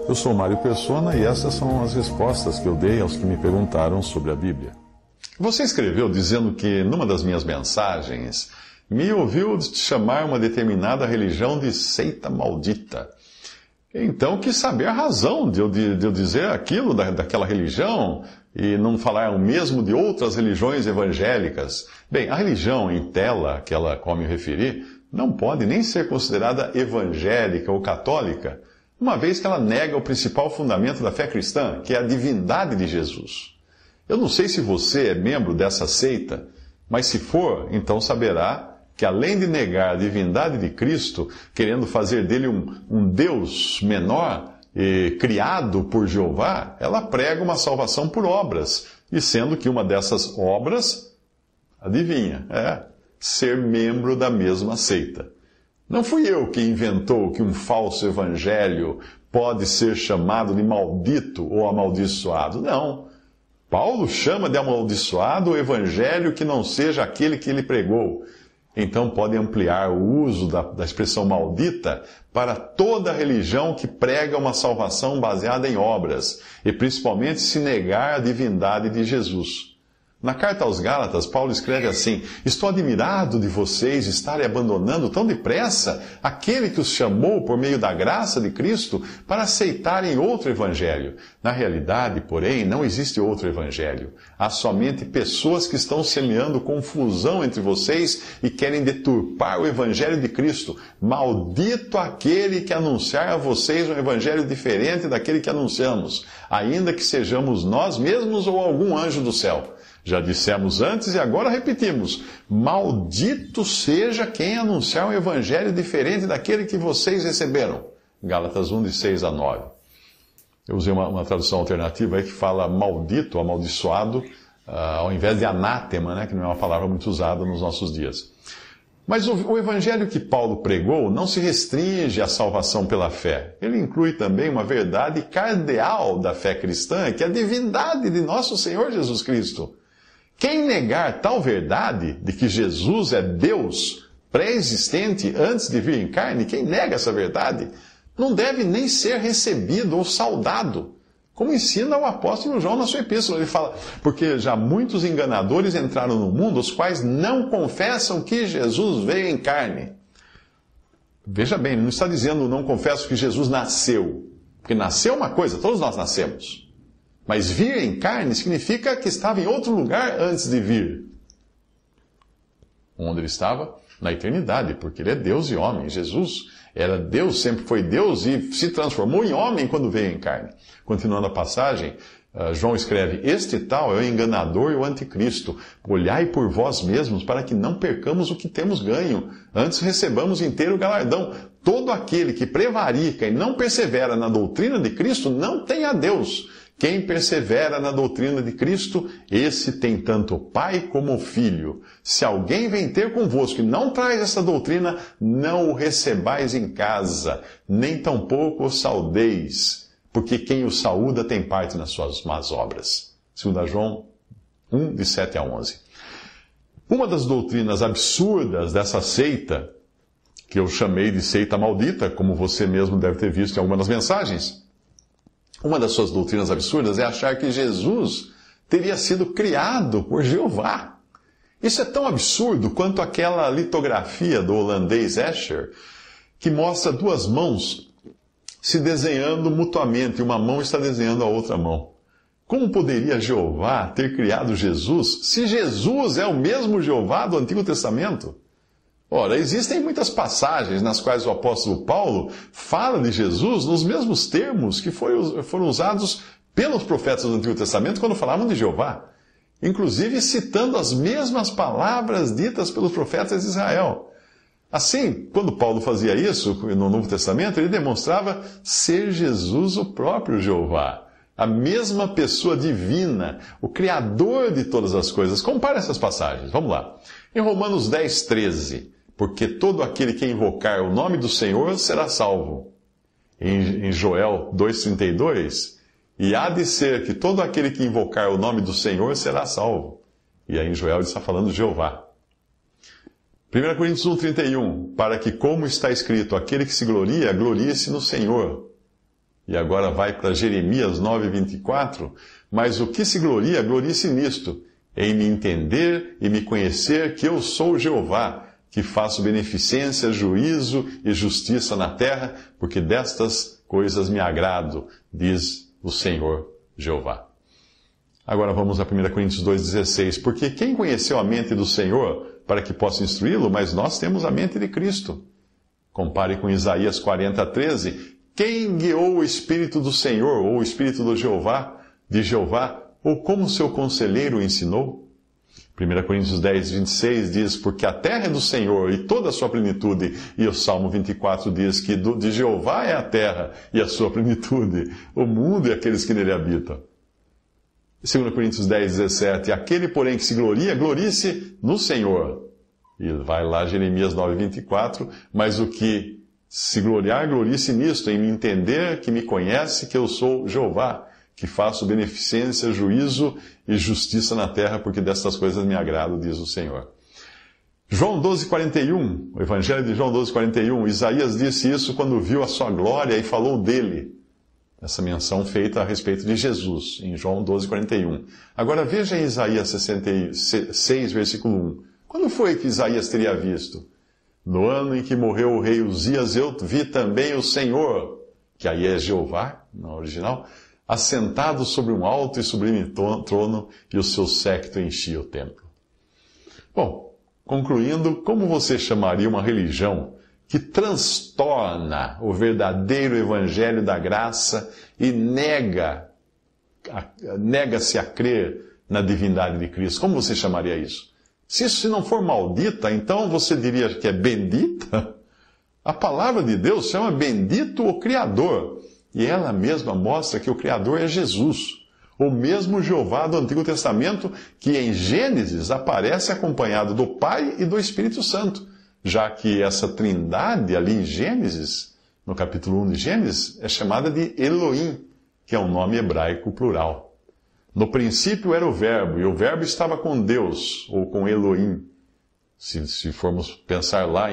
Eu sou Mário Persona e essas são as respostas que eu dei aos que me perguntaram sobre a Bíblia. Você escreveu dizendo que, numa das minhas mensagens, me ouviu chamar uma determinada religião de seita maldita. Então, quis saber a razão de eu dizer aquilo daquela religião e não falar o mesmo de outras religiões evangélicas. Bem, a religião em tela, aquela a qual me referi, não pode nem ser considerada evangélica ou católica, uma vez que ela nega o principal fundamento da fé cristã, que é a divindade de Jesus. Eu não sei se você é membro dessa seita, mas se for, então saberá que além de negar a divindade de Cristo, querendo fazer dele um Deus menor, criado por Jeová, ela prega uma salvação por obras, e sendo que uma dessas obras, adivinha, ser membro da mesma seita. Não fui eu que inventou que um falso evangelho pode ser chamado de maldito ou amaldiçoado. Não. Paulo chama de amaldiçoado o evangelho que não seja aquele que ele pregou. Então pode ampliar o uso da expressão maldita para toda religião que prega uma salvação baseada em obras, e principalmente se negar a divindade de Jesus. Na carta aos Gálatas, Paulo escreve assim: estou admirado de vocês estarem abandonando tão depressa aquele que os chamou por meio da graça de Cristo para aceitarem outro evangelho. Na realidade, porém, não existe outro evangelho. Há somente pessoas que estão semeando confusão entre vocês e querem deturpar o evangelho de Cristo. Maldito aquele que anunciar a vocês um evangelho diferente daquele que anunciamos, ainda que sejamos nós mesmos ou algum anjo do céu. Já dissemos antes e agora repetimos: maldito seja quem anunciar um evangelho diferente daquele que vocês receberam. Gálatas 1, de 6 a 9. Eu usei uma tradução alternativa aí que fala maldito, amaldiçoado, ao invés de anátema, que não é uma palavra muito usada nos nossos dias. Mas o evangelho que Paulo pregou não se restringe à salvação pela fé. Ele inclui também uma verdade cardeal da fé cristã, que é a divindade de nosso Senhor Jesus Cristo. Quem negar tal verdade de que Jesus é Deus pré-existente antes de vir em carne, quem nega essa verdade, não deve nem ser recebido ou saudado, como ensina o apóstolo João na sua epístola. Ele fala: porque já muitos enganadores entraram no mundo, os quais não confessam que Jesus veio em carne. Veja bem, ele não está dizendo não confesso que Jesus nasceu, porque nasceu uma coisa, todos nós nascemos. Mas vir em carne significa que estava em outro lugar antes de vir. Onde ele estava? Na eternidade, porque ele é Deus e homem. Jesus era Deus, sempre foi Deus e se transformou em homem quando veio em carne. Continuando a passagem, João escreve: este tal é o enganador e o anticristo. Olhai por vós mesmos para que não percamos o que temos ganho, antes recebamos inteiro galardão. Todo aquele que prevarica e não persevera na doutrina de Cristo não tem a Deus. Quem persevera na doutrina de Cristo, esse tem tanto o Pai como o Filho. Se alguém vem ter convosco e não traz essa doutrina, não o recebais em casa, nem tampouco o saudeis, porque quem o saúda tem parte nas suas más obras. 2 João 1, de 7 a 11. Uma das doutrinas absurdas dessa seita, que eu chamei de seita maldita, como você mesmo deve ter visto em algumas das mensagens, uma das suas doutrinas absurdas é achar que Jesus teria sido criado por Jeová. Isso é tão absurdo quanto aquela litografia do holandês Escher, que mostra duas mãos se desenhando mutuamente, e uma mão está desenhando a outra mão. Como poderia Jeová ter criado Jesus, se Jesus é o mesmo Jeová do Antigo Testamento? Ora, existem muitas passagens nas quais o apóstolo Paulo fala de Jesus nos mesmos termos que foram usados pelos profetas do Antigo Testamento quando falavam de Jeová, inclusive citando as mesmas palavras ditas pelos profetas de Israel. Assim, quando Paulo fazia isso no Novo Testamento, ele demonstrava ser Jesus o próprio Jeová, a mesma pessoa divina, o Criador de todas as coisas. Compare essas passagens, vamos lá. Em Romanos 10, 13... porque todo aquele que invocar o nome do Senhor será salvo. Em Joel 2,32, e há de ser que todo aquele que invocar o nome do Senhor será salvo. E aí em Joel ele está falando de Jeová. 1 Coríntios 1,31, para que, como está escrito, aquele que se gloria, glorie-se no Senhor. E agora vai para Jeremias 9,24, mas o que se gloria, glorie-se nisto, em me entender e me conhecer que eu sou Jeová, que faço beneficência, juízo e justiça na terra, porque destas coisas me agrado, diz o Senhor Jeová. Agora vamos a 1 Coríntios 2,16, porque quem conheceu a mente do Senhor para que possa instruí-lo, mas nós temos a mente de Cristo. Compare com Isaías 40,13, quem guiou o Espírito do Senhor, ou o Espírito de Jeová, ou como seu conselheiro o ensinou? 1 Coríntios 10,26 diz, porque a terra é do Senhor e toda a sua plenitude, e o Salmo 24 diz que de Jeová é a terra e a sua plenitude, o mundo e aqueles que nele habitam. 2 Coríntios 10,17, aquele, porém, que se gloria, glorie-se no Senhor. E vai lá Jeremias 9,24, mas o que se gloriar, glorie-se nisto, em me entender que me conhece, que eu sou Jeová, que faço beneficência, juízo e justiça na terra, porque destas coisas me agrado, diz o Senhor. João 12,41, o Evangelho de João 12,41, Isaías disse isso quando viu a sua glória e falou dele. Essa menção feita a respeito de Jesus, em João 12,41. Agora veja em Isaías 66, versículo 1. Quando foi que Isaías teria visto? No ano em que morreu o rei Uzias, eu vi também o Senhor, que aí é Jeová, no original, assentado sobre um alto e sublime trono, e o seu séquito enchia o templo. Bom, concluindo, como você chamaria uma religião que transtorna o verdadeiro evangelho da graça e nega-se a crer na divindade de Cristo? Como você chamaria isso? Se isso não for maldita, então você diria que é bendita? A palavra de Deus chama bendito o Criador. E ela mesma mostra que o Criador é Jesus, o mesmo Jeová do Antigo Testamento, que em Gênesis aparece acompanhado do Pai e do Espírito Santo, já que essa trindade ali em Gênesis, no capítulo 1 de Gênesis, é chamada de Elohim, que é um nome hebraico plural. No princípio era o Verbo, e o Verbo estava com Deus, ou com Elohim, se formos pensar lá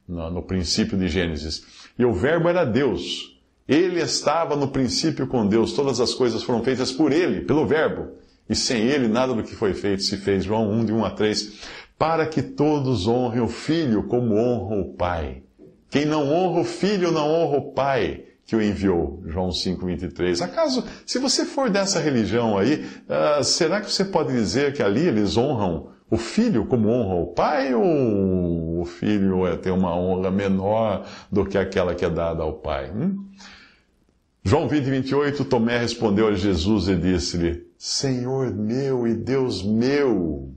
no princípio de Gênesis. E o Verbo era Deus. Ele estava no princípio com Deus, todas as coisas foram feitas por Ele, pelo Verbo, e sem Ele nada do que foi feito se fez. João 1, de 1 a 3, para que todos honrem o Filho como honram o Pai. Quem não honra o Filho não honra o Pai que o enviou. João 5, 23. Acaso, se você for dessa religião aí, será que você pode dizer que ali eles honram o Filho como honra o Pai, ou o Filho tem uma honra menor do que aquela que é dada ao Pai? João 20, 28, Tomé respondeu a Jesus e disse-lhe, Senhor meu e Deus meu.